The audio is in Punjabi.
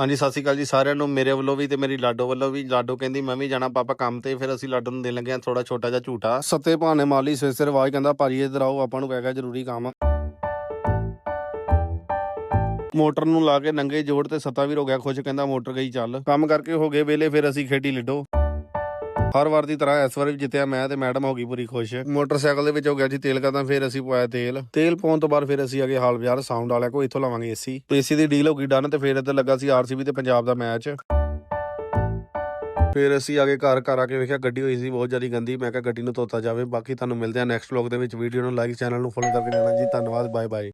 ਹਾਂਜੀ, ਸਤਿ ਸ਼੍ਰੀ ਅਕਾਲ ਜੀ ਸਾਰਿਆਂ ਨੂੰ ਮੇਰੇ ਵੱਲੋਂ ਵੀ ਤੇ ਮੇਰੀ ਲਾਡੋ ਵੱਲੋਂ ਵੀ। ਲਾਡੋ ਕਹਿੰਦੀ ਮੈਂ ਵੀ ਜਾਣਾ ਪਾਪਾ ਕੰਮ ਤੇ, ਫਿਰ ਅਸੀਂ ਲਾਡੋ ਨੂੰ ਦੇਣ ਲੱਗੇ ਹਾਂ ਥੋੜਾ ਛੋਟਾ ਜਿਹਾ ਝੂਟਾ। ਸੱਤੇ ਬਹਾਨੇ ਮਾਲੀ ਸਵੇਰ ਸਵੇਰ ਆਵਾਜ਼ ਕਹਿੰਦਾ ਭਾਜੀ ਇੱਧਰ ਆਓ, ਆਪਾਂ ਨੂੰ ਪੈ ਗਿਆ ਜ਼ਰੂਰੀ ਕੰਮ। ਮੋਟਰ ਨੂੰ ਲਾ ਕੇ ਨੰਗੇ ਜੋੜ ਤੇ ਸੱਤਾ ਵੀਰ ਹੋ ਗਿਆ ਖੁਸ਼, ਕਹਿੰਦਾ ਮੋਟਰ ਗਈ ਚੱਲ। ਕੰਮ ਕਰਕੇ ਹੋ ਗਏ ਵੇਲੇ, ਫਿਰ ਅਸੀਂ ਖੇਡੀ ਲਿਡੋ। ਹਰ ਵਾਰ ਦੀ ਤਰ੍ਹਾਂ ਇਸ ਵਾਰ ਵੀ ਜਿੱਤਿਆ ਮੈਂ ਤੇ ਮੈਡਮ ਹੋ ਗਈ ਪੂਰੀ ਖੁਸ਼। ਮੋਟਰਸਾਈਕਲ ਦੇ ਵਿੱਚ ਹੋ ਗਿਆ ਜੀ ਤੇਲ ਖਤਮ, ਫਿਰ ਅਸੀਂ ਪਵਾਇਆ ਤੇਲ ਪਾਉਣ ਤੋਂ ਬਾਅਦ ਫਿਰ ਅਸੀਂ ਅਗੇ ਹਾਲ ਬਾਜ਼ਾਰ ਸਾਊਂਡ ਵਾਲਿਆਂ ਕੋਲ, ਇੱਥੋਂ ਲਵਾਂਗੇ ਏਸੀ ਦੀ ਡੀਲ ਹੋ ਗਈ ਡਨ। ਤੇ ਫਿਰ ਇੱਧਰ ਲੱਗਾ ਸੀ ਆਰਸੀਬੀ ਤੇ ਪੰਜਾਬ ਦਾ ਮੈਚ। ਫਿਰ ਅਸੀਂ ਆ ਕੇ ਘਰ ਆ ਕੇ ਵੇਖਿਆ ਗੱਡੀ ਹੋਈ ਸੀ ਬਹੁਤ ਜ਼ਿਆਦਾ ਗੰਦੀ। ਮੈਂ ਕਿਹਾ ਗੱਡੀ ਨੂੰ ਧੋਤਾ ਜਾਵੇ। ਬਾਕੀ ਤੁਹਾਨੂੰ ਮਿਲਦੇ ਆ ਨੈਕਸਟ ਵਲੌਗ ਦੇ ਵਿੱਚ। ਵੀਡੀਓ ਨੂੰ ਲਾਈਕ, ਚੈਨਲ ਨੂੰ ਫੋਲੋ ਕਰਕੇ ਜਾਣਾ ਜੀ। ਧੰਨਵਾਦ, ਬਾਏ ਬਾਏ।